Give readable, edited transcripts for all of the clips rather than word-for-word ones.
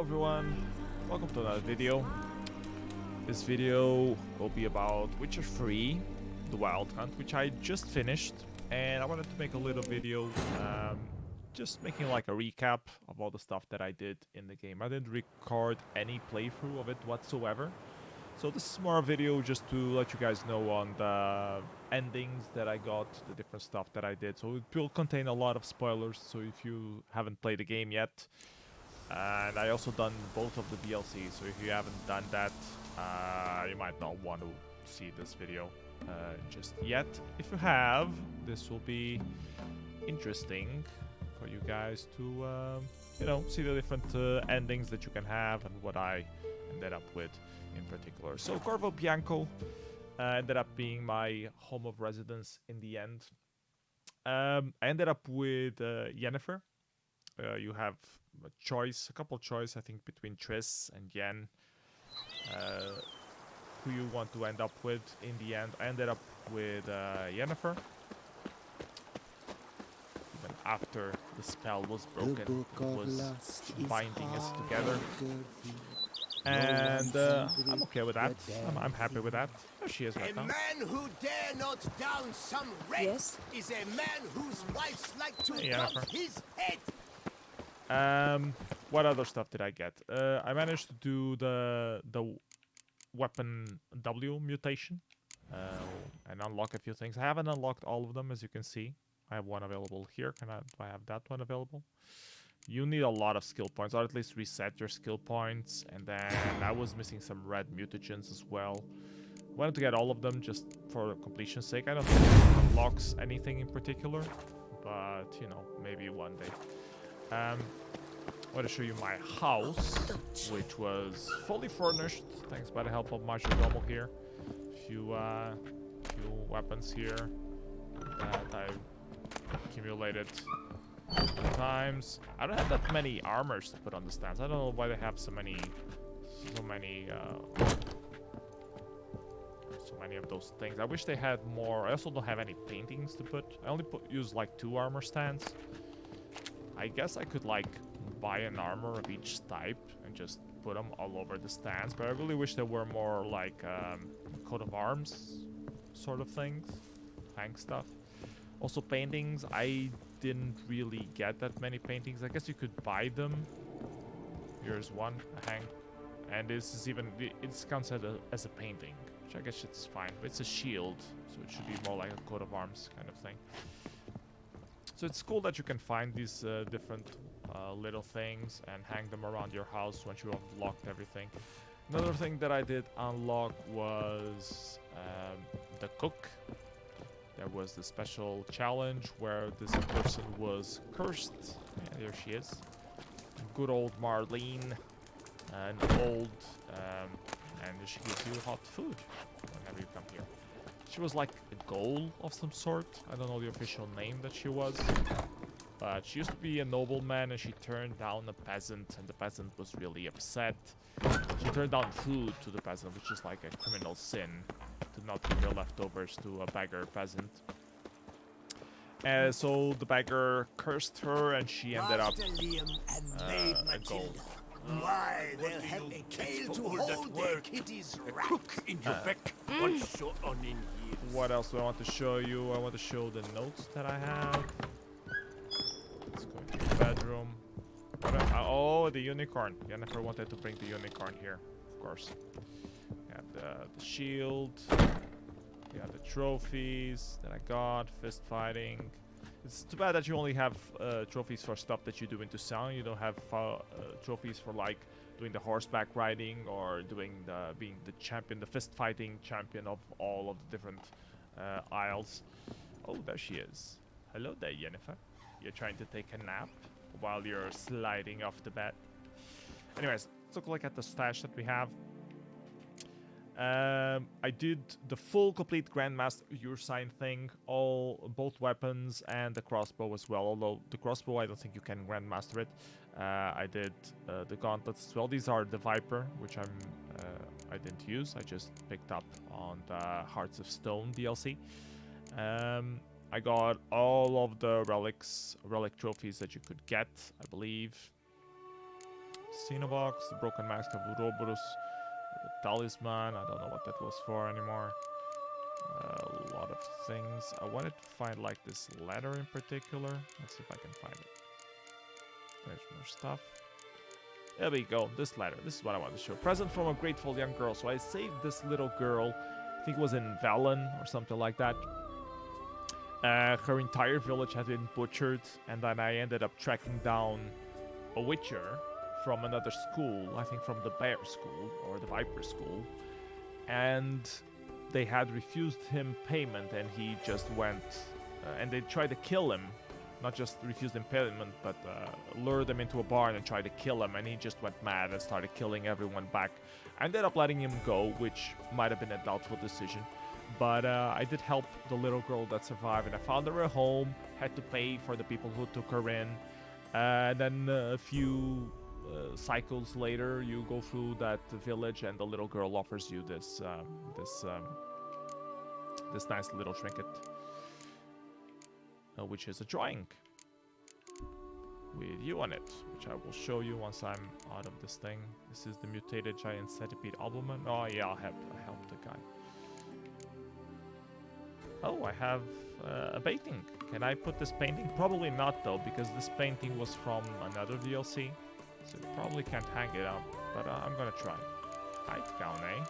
everyone, welcome to another video. This video will be about Witcher 3, The Wild Hunt, which I just finished, and I wanted to make a little video, just making like a recap of all the stuff that I did in the game. I didn't record any playthrough of it whatsoever, so this is more a video just to let you guys know on the endings that I got, the different stuff that I did. So it will contain a lot of spoilers, so if you haven't played the game yet, and I also done both of the DLC, so if you haven't done that, you might not want to see this video just yet. If you have, this will be interesting for you guys to, you know, see the different endings that you can have and what I ended up with in particular. So Corvo Bianco ended up being my home of residence in the end. I ended up with Yennefer. You have a choice, a couple choice, I think, between Triss and Yen. Who you want to end up with in the end. I ended up with Yennefer. Even after the spell was broken, it was binding us together. And I'm okay with that. I'm happy with that. There she is right now. A man who dare not down some wretch is a man whose wife's like to cut his head. What other stuff did I get? I managed to do the weapon W mutation and unlock a few things. I haven't unlocked all of them, as you can see. I have one available here. Do I have that one available? You need a lot of skill points, or at least reset your skill points. And then I was missing some red mutagens as well. Wanted to get all of them just for completion's sake. I don't think it unlocks anything in particular, but you know, maybe one day. I want to show you my house, which was fully furnished, thanks by the help of Majordomo here. Few weapons here that I accumulated times. I don't have that many armors to put on the stands. I don't know why they have so many of those things. I wish they had more. I also don't have any paintings to put. I only use like 2 armor stands. I guess I could like buy an armor of each type and just put them all over the stands, but I really wish there were more like coat of arms sort of things, tank stuff. Also paintings, I didn't really get that many paintings. I guess you could buy them. Here's one, a hang, and this is even, it's considered as a painting, which I guess it's fine, but it's a shield, so it should be more like a coat of arms kind of thing. So it's cool that you can find these different little things and hang them around your house once you have unlocked everything. Another thing that I did unlock was the cook. There was the special challenge where this person was cursed. Yeah, there she is. Good old Marlene. An old, and she gives you hot food whenever you come here. She was like a ghoul of some sort. I don't know the official name that she was. But she used to be a nobleman and she turned down a peasant, and the peasant was really upset. She turned down food to the peasant, which is like a criminal sin, to not give your leftovers to a beggar peasant. So the beggar cursed her and she ended up a ghoul. Why, they'll have a tail to hold their kitty's rat. In your back. What's so on in here? What else do I want to show you? I want to show the notes that I have. Let's go into the bedroom. Oh, the unicorn. Yennefer wanted to bring the unicorn here, of course. We have the shield. We have the trophies that I got. Fist fighting. It's too bad that you only have trophies for stuff that you do into sound. You don't have trophies for like doing the horseback riding or doing being the champion, the fist fighting champion of all of the different isles. Oh, there she is. Hello there, Yennefer. You're trying to take a nap while you're sliding off the bed. Anyways, let's look like at the stash that we have. I did the full complete Grandmaster Your Sign thing, both weapons and the crossbow as well, although the crossbow I don't think you can Grandmaster it. I did the gauntlets as well. These are the Viper, which I didn't use. I just picked up on the Hearts of Stone DLC. I got all of the relic trophies that you could get, I believe. Xenobox, the Broken Mask of Ouroboros, the Talisman. I don't know what that was for anymore. A lot of things. I wanted to find like this letter in particular. Let's see if I can find it. There's more stuff. There we go. This letter. This is what I wanted to show. Present from a grateful young girl. So I saved this little girl. I think it was in Valen or something like that. Her entire village had been butchered, and then I ended up tracking down a witcher from another school. I think from the Bear School or the Viper School, and they had refused him payment, and he just went, and they tried to kill him. Not just refused him payment, but lured him into a barn and tried to kill him, and he just went mad and started killing everyone back. I ended up letting him go, which might have been a doubtful decision. But I did help the little girl that survived, and I found her a home, had to pay for the people who took her in. And then a few cycles later, you go through that village, and the little girl offers you this nice little trinket, which is a drawing with you on it, which I will show you once I'm out of this thing. This is the mutated giant centipede albumin. Oh yeah, I helped the guy. Oh, I have a painting. Can I put this painting? Probably not though, because this painting was from another DLC, so you probably can't hang it up, but I'm gonna try. Hi, Kaune.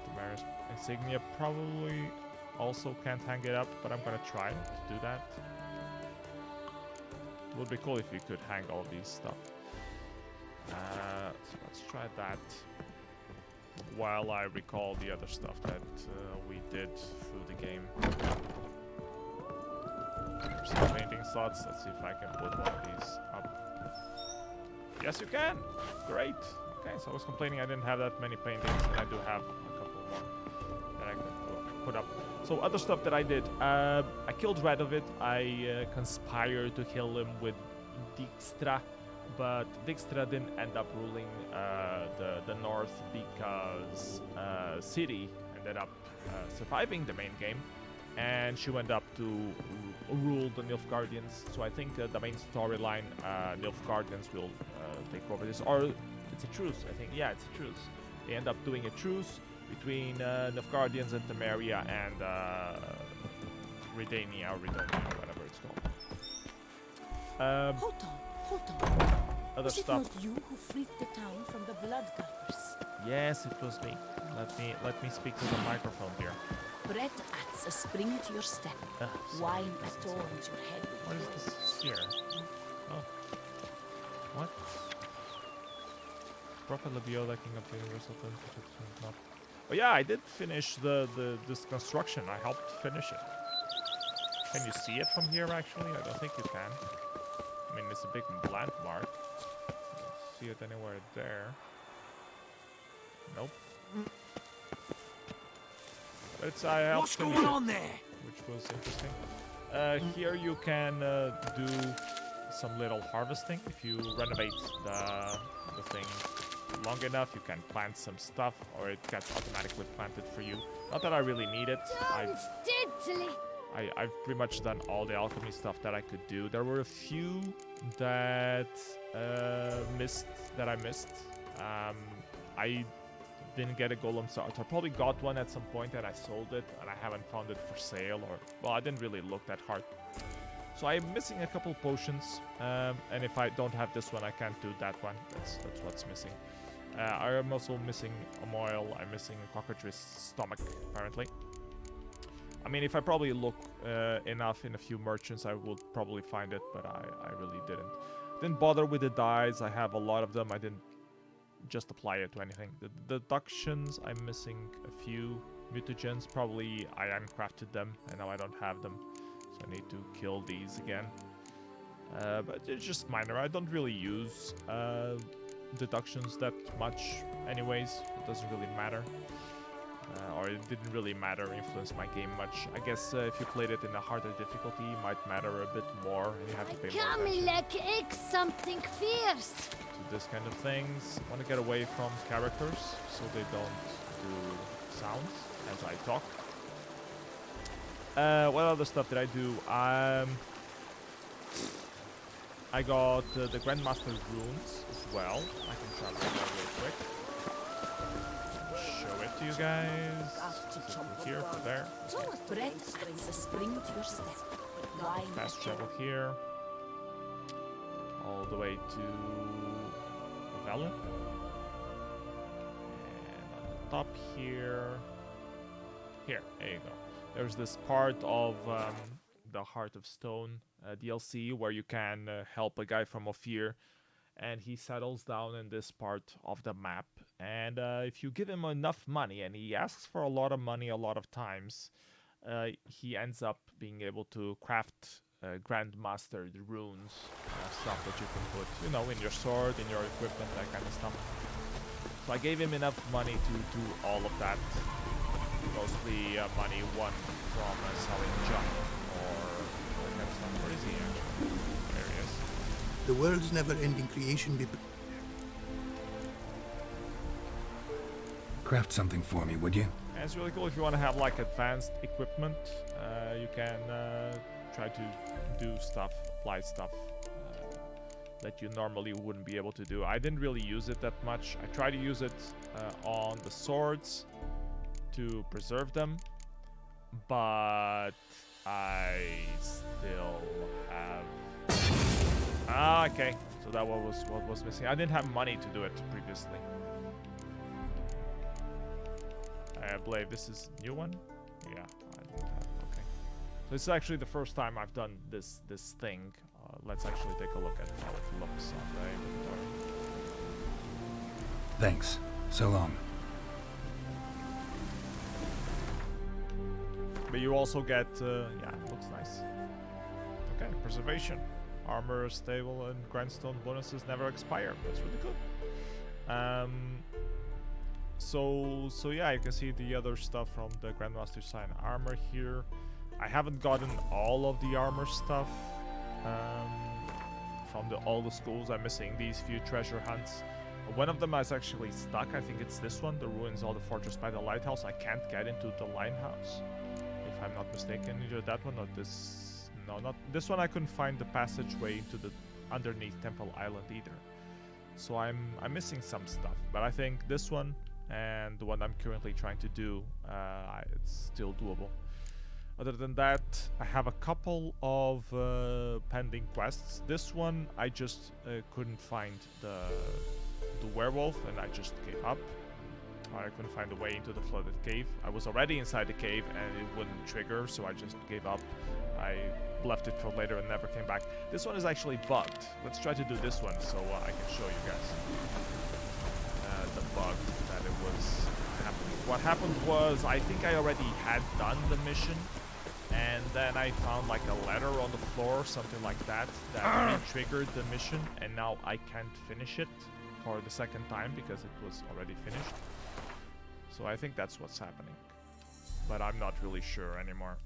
Damaris insignia probably also can't hang it up, but I'm gonna try to do that. It would be cool if you could hang all these stuff. So let's try that while I recall the other stuff that we did through the game. There's some painting slots. Let's see if I can put one of these up. Yes, you can! Great! Okay, so I was complaining I didn't have that many paintings, and I do have a couple more that I can put up. So other stuff that I did, I killed Radovid. I conspired to kill him with Dijkstra, but Dijkstra didn't end up ruling the north because Ciri ended up surviving the main game, and she went up to rule the Nilfgaardians. So I think the main storyline, Nilfgaardians will take over this, or it's a truce. I think, yeah, it's a truce. They end up doing a truce between Nilfgaardians and Temeria and Redania or Redonia, or whatever it's called. Hold on. Other Is it stuff. not you who freed the town from the blood gutters? Yes, it was me. Let me speak to the microphone here. Bread adds a spring to your step. Wine adorns your head with What is this here? Oh. What? Prophet Labiola, King of the Universal Not. Oh yeah, I did finish this construction. I helped finish it. Can you see it from here actually? I don't think you can. I mean, it's a big landmark. I don't see it anywhere there. Nope. But it's I helped What's finish going it, on there? which was interesting. Here you can do some little harvesting. If you renovate the thing long enough, you can plant some stuff, or it gets automatically planted for you. Not that I really need it. I've pretty much done all the alchemy stuff that I could do. There were a few that I missed. I didn't get a golem start. I probably got one at some point and I sold it, and I haven't found it for sale, or well, I didn't really look that hard. So I'm missing a couple potions, and if I don't have this one, I can't do that one. That's what's missing. I am also missing a moil. I'm missing a cockatrice stomach, apparently. I mean, if I probably look enough in a few merchants, I will probably find it, but I really didn't. Didn't bother with the dyes. I have a lot of them. I didn't just apply it to anything. The deductions, I'm missing a few mutagens. Probably I uncrafted them, and now I don't have them. So I need to kill these again. But it's just minor. I don't really use deductions that much anyways. It doesn't really matter. Or it didn't really matter, influence my game much. I guess if you played it in a harder difficulty, it might matter a bit more, and you have to pay more attention something fierce. to this kind of things. I want to get away from characters so they don't do sounds as I talk. What other stuff did I do? I got the Grandmaster runes as well. I can travel there real quick. Show it to you guys. Here, from there. Bread adds a spring to your step. Wine Fast travel here. All the way to Velen. And on the top here. Here, there you go. There's this part of the Heart of Stone DLC where you can help a guy from Ophir, and he settles down in this part of the map. And if you give him enough money, and he asks for a lot of money a lot of times, he ends up being able to craft Grandmaster runes, stuff that you can put, you know, in your sword, in your equipment, that kind of stuff. So I gave him enough money to do all of that. Mostly money won from selling junk or that kind of stuff. Where is he actually? There he is. The world's never-ending creation. Craft something for me, would you? And it's really cool if you want to have like advanced equipment. You can try to do stuff, apply stuff that you normally wouldn't be able to do. I didn't really use it that much. I tried to use it on the swords to preserve them, but I still have... Ah, okay. So that what was missing. I didn't have money to do it previously. I believe this is a new one. Yeah, I didn't have. Okay. So this is actually the first time I've done this thing. Let's actually take a look at how it looks on the inventory. Thanks. So long. But you also get, yeah, it looks nice. Okay, preservation. Armor, stable, and grindstone bonuses never expire. That's really good. So yeah, you can see the other stuff from the Grandmaster Sign armor here. I haven't gotten all of the armor stuff from all the schools. I'm missing these few treasure hunts. One of them is actually stuck. I think it's this one, the ruins of the fortress by the lighthouse. I can't get into the lighthouse, if I'm not mistaken. Either that one or this. No, not this one. I couldn't find the passageway into the underneath Temple Island either. So I'm missing some stuff. But I think this one and the one I'm currently trying to do, it's still doable. Other than that, I have a couple of pending quests. This one I just couldn't find the werewolf, and I just gave up. I couldn't find a way into the flooded cave. I was already inside the cave and it wouldn't trigger, so I just gave up. I left it for later and never came back. This one is actually bugged. Let's try to do this one so I can show you guys the bug that it was happening. What happened was, I think I already had done the mission, and then I found like a letter on the floor, something like that, that triggered the mission, and now I can't finish it for the second time because it was already finished. So I think that's what's happening, but I'm not really sure anymore.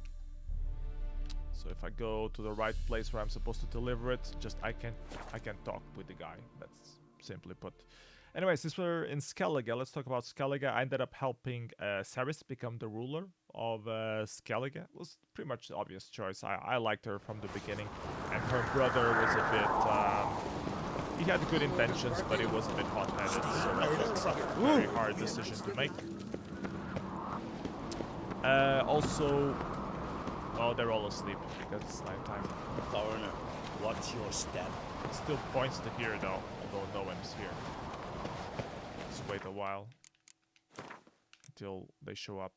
So if I go to the right place where I'm supposed to deliver it, I can't talk with the guy. That's simply put. Anyways, since we're in Skellige, let's talk about Skellige. I ended up helping Ceres become the ruler of Skellige. It was pretty much the obvious choice. I liked her from the beginning, and her brother was a bit... he had good intentions, but he was a bit hot-headed, so that was a very hard decision to make. Also... Oh, they're all asleep because it's nighttime. Coroner, watch your step. It still points to here, though, although no one's here. Let's wait a while until they show up.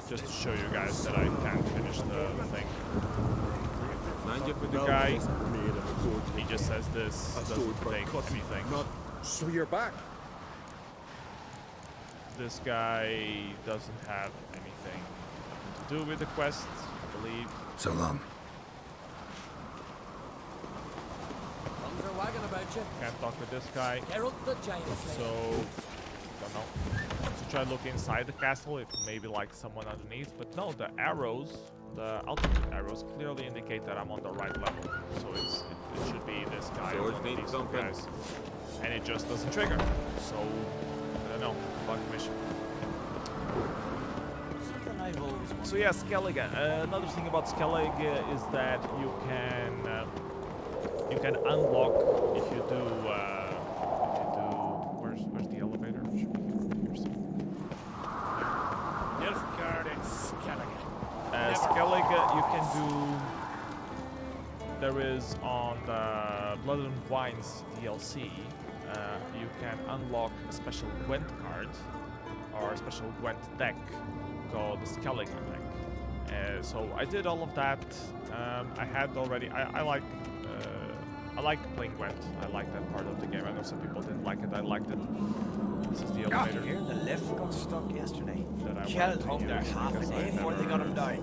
Just to show you guys that I can't finish the thing. With the guy, he just says this, doesn't think anything. So you're back. This guy doesn't have anything to do with the quest, I believe. So long. Tongues are wagging about you. Can't talk with this guy. Geralt the Giant So, don't know. So try to look inside the castle, if maybe like someone underneath. But no, the arrows, the altitude arrows, clearly indicate that I'm on the right level. So it should be this guy or one of these two guys. And it just doesn't trigger. So, I don't know. Bug mission. Something I've always So yeah, Skellig. Another thing about Skellig is that you can unlock if you do where's the elevator? It should be here somewhere. Nilfgaard and Skellig. Skellig, you can do. There is on the Blood and Wines DLC. You can unlock a special Gwent card or a special Gwent deck called the Skellig deck. So I did all of that. I had already. I like playing Gwent. I like that part of the game. I know some people didn't like it. I liked it. This is the elevator. Here, the lift got stuck yesterday. That I Killed wanted to him there use half a because day I before they got him down.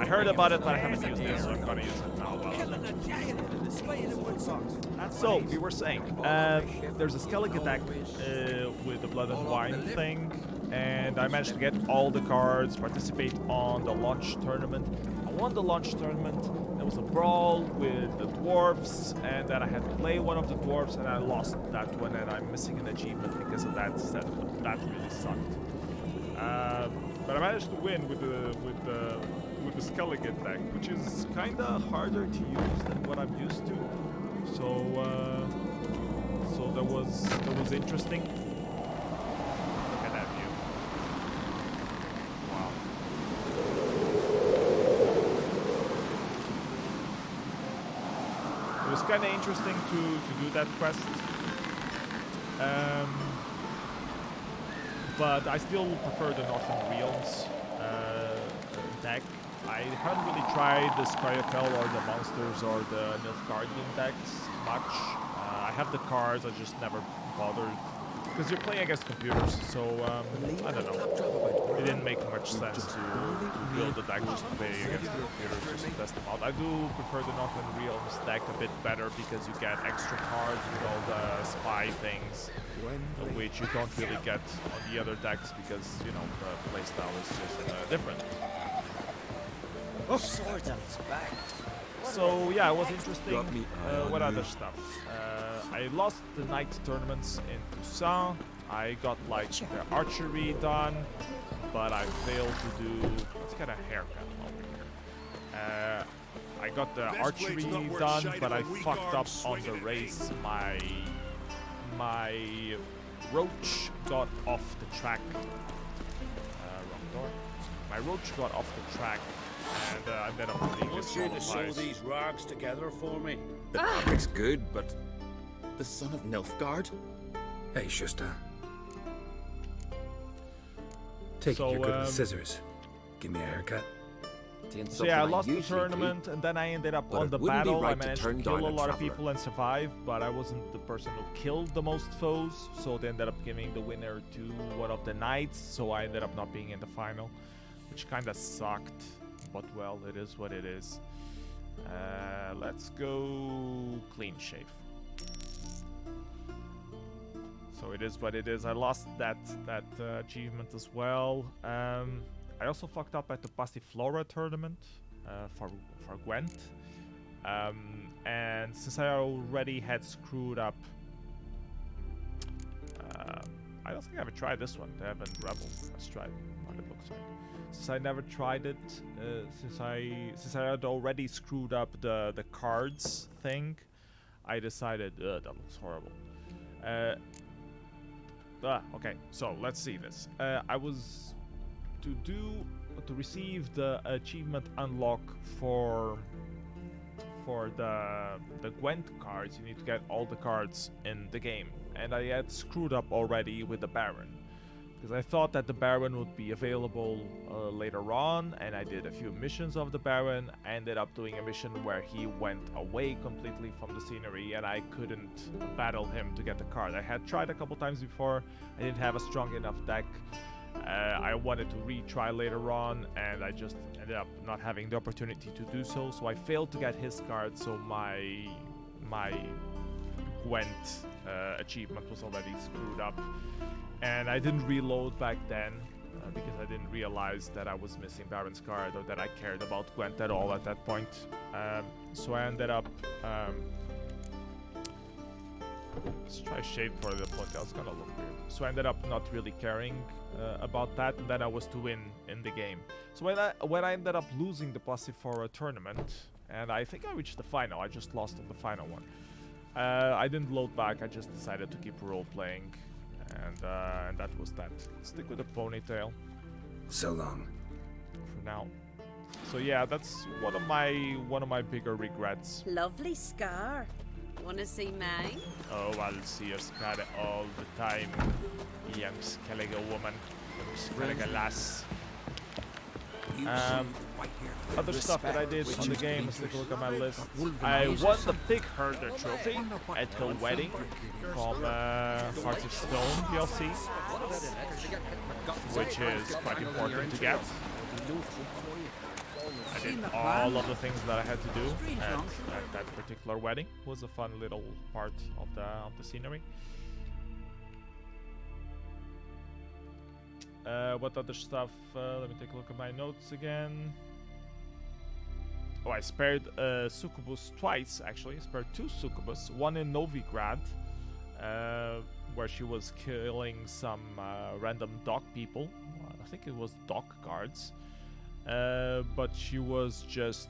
I heard about it, but I haven't used it, so I'm gonna use it now. So we were saying, there's a Skellig deck with the Blood and Wine thing, and I managed to get all the cards, participate on the launch tournament. I won the launch tournament. There was a brawl with the dwarves, and then I had to play one of the dwarves, and I lost that one, and I'm missing an achievement because of that. So that really sucked. But I managed to win with the Skellig deck, which is kind of harder to use than what I'm used to. So that was interesting. Look at that view. Wow. It was kind of interesting to do that quest. But I still prefer the Northern Realms deck. I haven't really tried the Skryotel or the Monsters or the Nilfgaardian decks much. I have the cards, I just never bothered. Because you're playing against computers, so I don't know. It didn't make much sense to build a deck just to play against the computers, just to test them out. I do prefer the Northern Realms deck a bit better because you get extra cards with all the spy things, which you don't really get on the other decks because, you know, the playstyle is just different. Oh, swords on his back. So yeah, it was interesting. What other stuff? I lost the night tournaments in Toussaint. I got like the archery done, but I failed to do. Let's get a haircut over here. I got the archery done, but I fucked up on the race. My roach got off the track. Wrong door. My roach got off the track. And then I'm being To sew these rags together for me. The topic's good, but the son of Nilfgaard? Hey, Schuster. Take So, it you're good with scissors. Give me a haircut. So yeah, I lost the tournament, and then I ended up on the battle. I managed to kill a lot of people and survive, but I wasn't the person who killed the most foes, so they ended up giving the winner to one of the knights, so I ended up not being in the final, which kind of sucked. But well, it is what it is. Let's go clean shave. So it is what it is. I lost that achievement as well. I also fucked up at the Passiflora tournament for Gwent. And since I already had screwed up, I don't think I ever tried this one. They haven't Rebel. Let's try what it looks like. Since I never tried it, since I had already screwed up the cards thing, I decided that looks horrible. Okay, so let's see this. I was to receive the achievement unlock for the Gwent cards. You need to get all the cards in the game, and I had screwed up already with the Baron. Because I thought that the Baron would be available later on, and I did a few missions of the Baron. I ended up doing a mission where he went away completely from the scenery, and I couldn't battle him to get the card. I had tried a couple times before. I didn't have a strong enough deck. I wanted to retry later on, and I just ended up not having the opportunity to do so. So I failed to get his card, so my Gwent achievement was already screwed up. And I didn't reload back then because I didn't realize that I was missing Baron's card or that I cared about Gwent at all at that point. So I ended up... let's try Shade for the point. That's gonna look weird. so I ended up not really caring about that, and then I was to win in the game. So when I ended up losing the Pasifora tournament, and I think I reached the final, I just lost on the final one. I didn't load back, I just decided to keep role-playing, and that was that. Stick with the ponytail. So long. For now. So yeah, that's one of my bigger regrets. Lovely scar. Wanna see mine? Oh, I'll see your scar all the time. Young Skellige woman. Skellige lass. Other stuff that I did on the game, let's take a look at my list. I won the Pig Herder trophy at the wedding from Hearts of Stone DLC, which is quite important to get. I did all of the things that I had to do at that particular wedding. It was a fun little part of the scenery. What other stuff? Let me take a look at my notes again. Oh, I spared Succubus twice, actually. I spared 2 Succubus. One in Novigrad, where she was killing some random dock people. I think it was dock guards. But she was just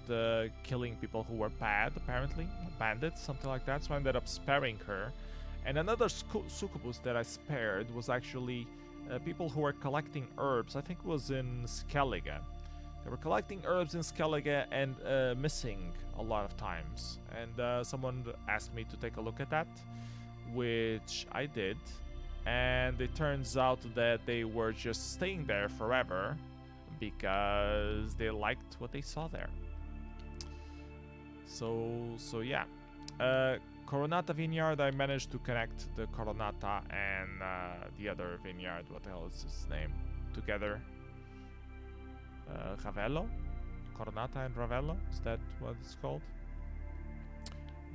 killing people who were bad, apparently. Bandits, something like that. So I ended up sparing her. And another Succubus that I spared was actually people who were collecting herbs. I think it was in Skellige. They were collecting herbs in Skellige and missing a lot of times. And someone asked me to take a look at that, which I did. And it turns out that they were just staying there forever because they liked what they saw there. So yeah. Coronata Vineyard, I managed to connect the Coronata and the other vineyard, what the hell is its name, together. Ravello? Coronata and Ravello, is that what it's called?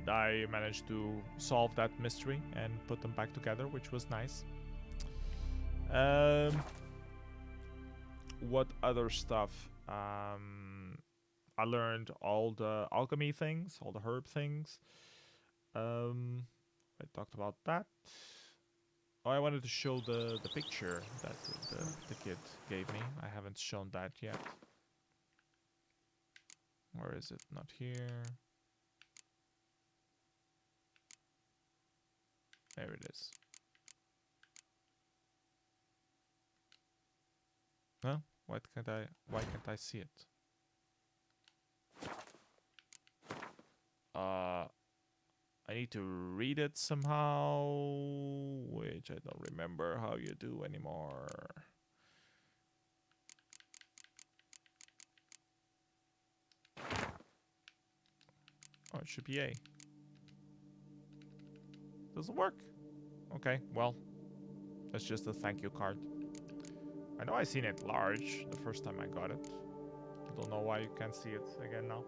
I managed to solve that mystery and put them back together, which was nice. What other stuff? I learned all the alchemy things, all the herb things. I talked about that. Oh, I wanted to show the picture that the kid gave me. I haven't shown that yet. Where is it? Not here. There it is. Huh? Why can't I see it? I need to read it somehow, which I don't remember how you do anymore. Oh, it should be A. Doesn't work. Okay, well, that's just a thank you card. I know I seen it large the first time I got it. I don't know why you can't see it again now.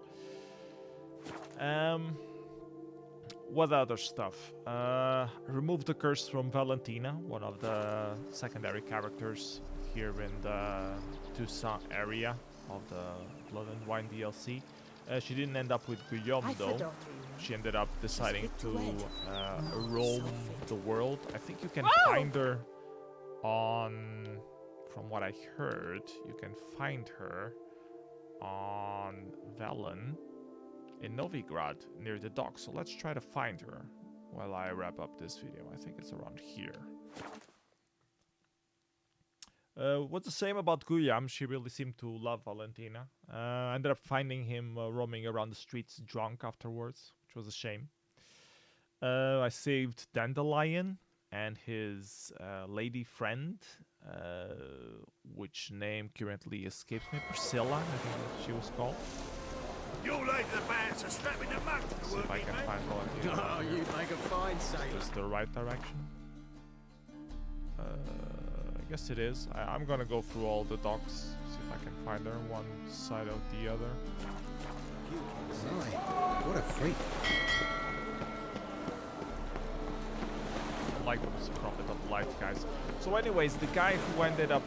What other stuff? Remove the curse from Valentina, one of the secondary characters here in the Toussaint area of the Blood and Wine DLC. She didn't end up with Guillaume though. She ended up deciding to roam the world. I think you can find her on, from what I heard, you can find her on Velen in Novigrad near the dock. So let's try to find her while I wrap up this video. I think it's around here. What's the same about Guillaume? She really seemed to love Valentina. I ended up finding him roaming around the streets drunk afterwards, which was a shame. I saved Dandelion and his lady friend, which name currently escapes me. Priscilla, I think she was called. You like the band, so strap in the mud. See if I can find Valentina. Oh, you'd make a fine sailor. Is this the right direction? I guess it is. I'm gonna go through all the docks, see if I can find her one side or the other. Right. What a freak. I like this Prophet of Light, guys. So anyways, the guy who ended up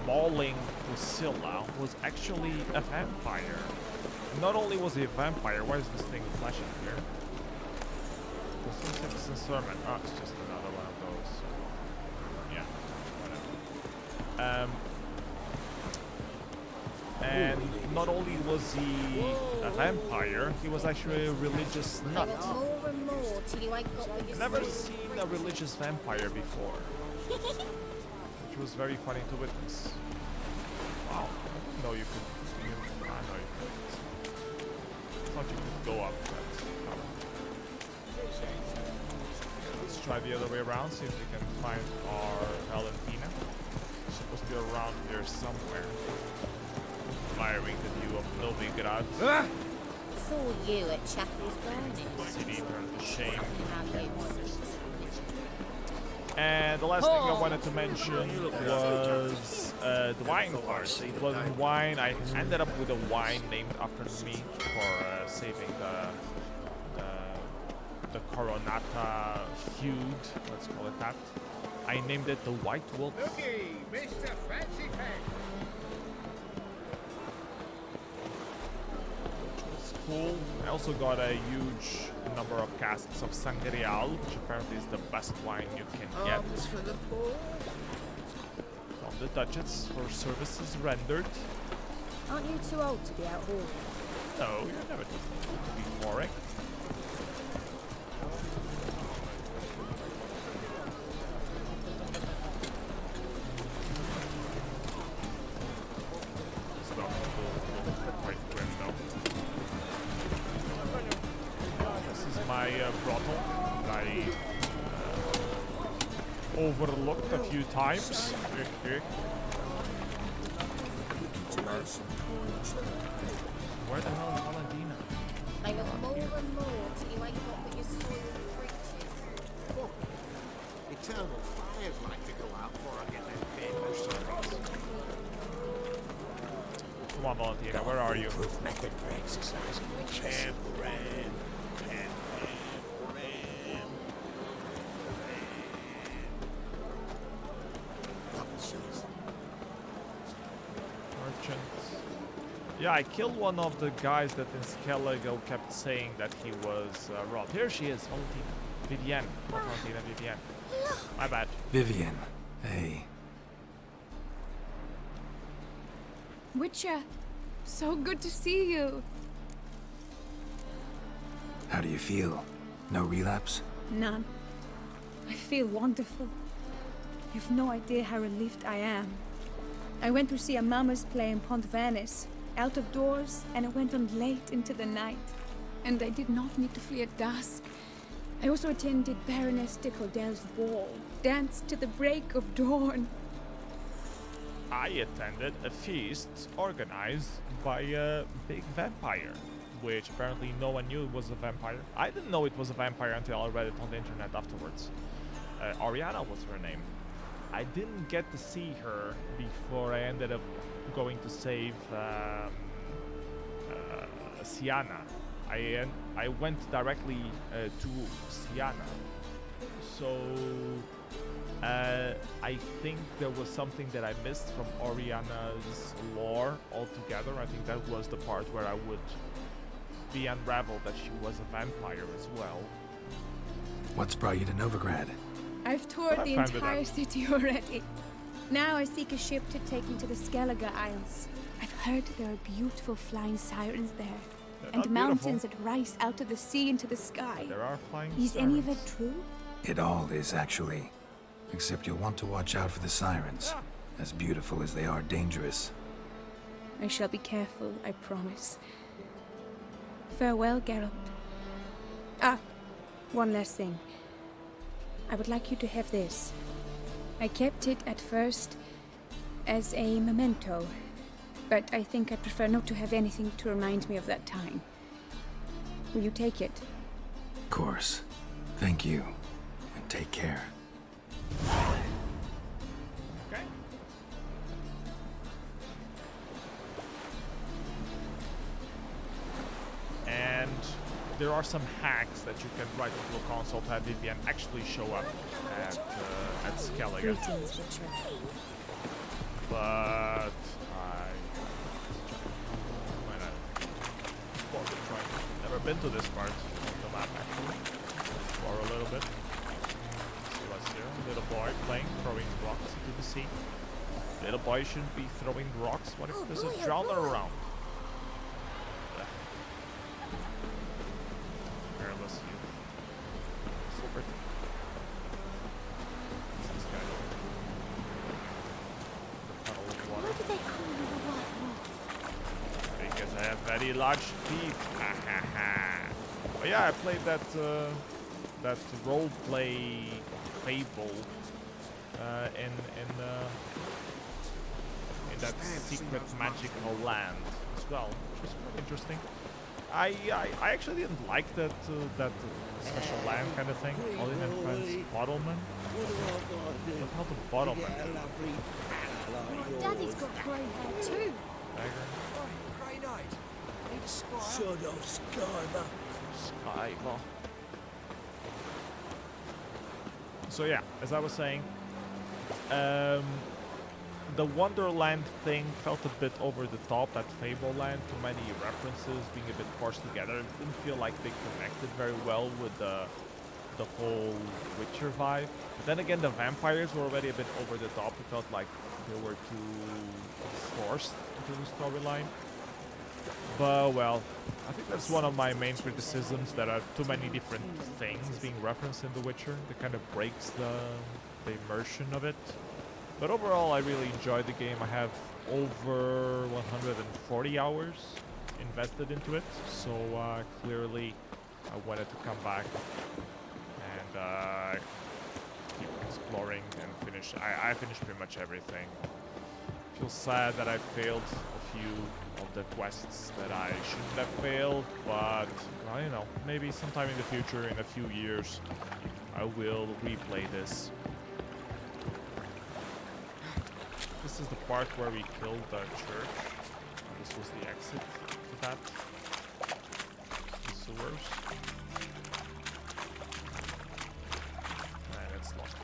mauling Priscilla was actually a vampire. Not only was he a vampire, why is this thing flashing here? Sermon. Oh, it's just another one of those. And not only was he a vampire, he was actually a religious nut. More and more till you ain't got what you Never seen a religious vampire before, which was very funny to witness. Wow, no, you could. I know you could. I thought you could go up. But, let's try the other way around. See if we can find our Valentina. She's supposed to be around here somewhere. Admiring the view of Novigrad. Saw you at Chapel's Burning. City turned to shame. And the last thing I wanted to mention was the wine part. It wasn't wine. I ended up with a wine named after me for saving the Coronata feud. Let's call it that. I named it the White Wolf. Looky, Mr. Fancy Pants. Cool. I also got a huge number of casks of Sangreal, which apparently is the best wine you can get. From the Duchess for services rendered. Aren't you too old to be out hauling? No, you're never too old to be boring. Brothel that I overlooked a few times. Where the hell is Valentina? I got more and more till you ain't got what you soiled creatures. Eternal fires like to go out before I get that bed. Come on, Valentina, where are you? Proof method for exercising witches. Yeah, I killed one of the guys that in Skellige kept saying that he was robbed. Here she is, Valentina. Vivienne. Not Valentina, Vivienne. My bad. Vivienne. Hey. Witcher, so good to see you. How do you feel? No relapse? None. I feel wonderful. You've no idea how relieved I am. I went to see a mama's play in Pont Venice, out of doors, and it went on late into the night. And I did not need to flee at dusk. I also attended Baroness de Cordel's ball, danced to the break of dawn. I attended a feast organized by a big vampire, which apparently no one knew was a vampire. I didn't know it was a vampire until I read it on the internet afterwards. Oriana was her name. I didn't get to see her before I ended up going to save Sienna. I went directly to Sienna. So I think there was something that I missed from Oriana's lore altogether. I think that was the part where I would be unraveled that she was a vampire as well. What's brought you to Novigrad? I've toured the entire city already. Now I seek a ship to take me to the Skellige Isles. I've heard there are beautiful flying sirens there. And mountains that rise out of the sea into the sky. There are flying Is sirens. any of it true? It all is, actually. Except you'll want to watch out for the sirens. As beautiful as they are dangerous. I shall be careful, I promise. Farewell, Geralt. Ah, one last thing. I would like you to have this. I kept it at first as a memento, but I think I prefer not to have anything to remind me of that time. Will you take it? Of course. Thank you. And take care. Okay. And there are some hacks that you can write into a console to have Vivienne actually show up at Skellige. Greetings, Witcher. But why not? Never been to this part of the map actually. Explore a little bit. See what's here. Little boy playing, throwing rocks into the sea. Little boy shouldn't be throwing rocks. What if there's a drowner around? Careless youth. Super. What's this guy doing? The puddle of water. Why did they call you the White Wolf? Because I have very large teeth. Ha ha ha. But yeah, I played that that role play Fable in that secret magical land as well, which was quite interesting. I actually didn't like that that special land kind of thing. All in friends, Bottleman. What hell the Bottleman? My daddy's got grey hair too. Dagger. Grey Knight. Need Squire. Son of Skyler. Skyler. So yeah, as I was saying, the Wonderland thing felt a bit over the top, that Fable land, too many references being a bit forced together. It didn't feel like they connected very well with the whole Witcher vibe. But then again, the vampires were already a bit over the top. It felt like they were too forced into the storyline. But well, I think that's one of my main criticisms, that are too many different things being referenced in The Witcher. That kind of breaks the immersion of it. But overall, I really enjoyed the game. I have over 140 hours invested into it, so clearly I wanted to come back and keep exploring and finish. I finished pretty much everything. Feel sad that I failed a few of the quests that I shouldn't have failed, but well, you know, maybe sometime in the future, in a few years, I will replay this. This is the part where we killed the church. This was the exit to that. The sewers. And it's locked.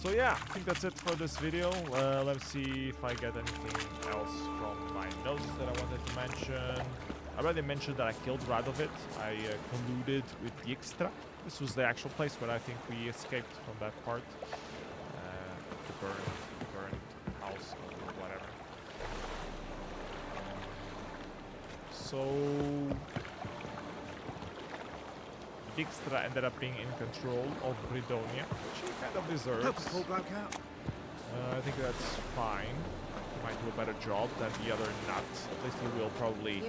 So yeah, I think that's it for this video. Let's see if I get anything else from my notes that I wanted to mention. I already mentioned that I killed Radovid. I colluded with Dijkstra. This was the actual place where I think we escaped from that part. The burned house or whatever. So Dijkstra ended up being in control of Bridonia, which he kind of deserves. I think that's fine. He might do a better job than the other nut. At least he will probably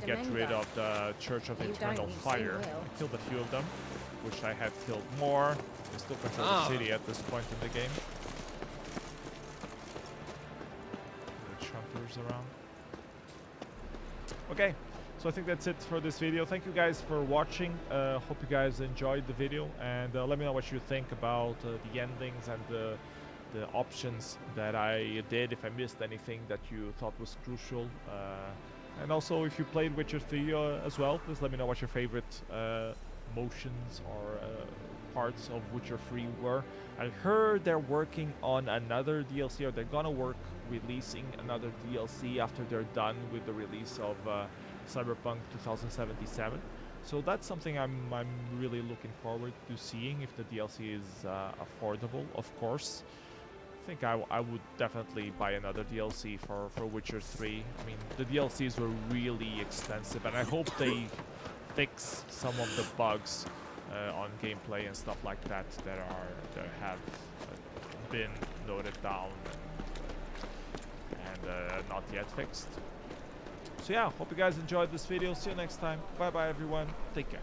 get rid of the Church of Eternal Fire. I killed a few of them. Wish I had killed more. They still control the city at this point in the game. Witch hunters around. Okay, so I think that's it for this video. Thank you guys for watching. Hope you guys enjoyed the video, and let me know what you think about the endings and the options that I did. If I missed anything that you thought was crucial, and also if you played Witcher 3 as well, please let me know what your favorite motions or parts of Witcher 3 were. I heard they're working on another DLC, or they're gonna work releasing another DLC after they're done with the release of Cyberpunk 2077. So that's something I'm really looking forward to seeing, if the DLC is affordable, of course. I think I would definitely buy another DLC for Witcher 3. I mean, the DLCs were really extensive, and I hope they fix some of the bugs on gameplay and stuff like that that have been noted down and not yet fixed. So yeah, hope you guys enjoyed this video. See you next time. Bye bye everyone. Take care.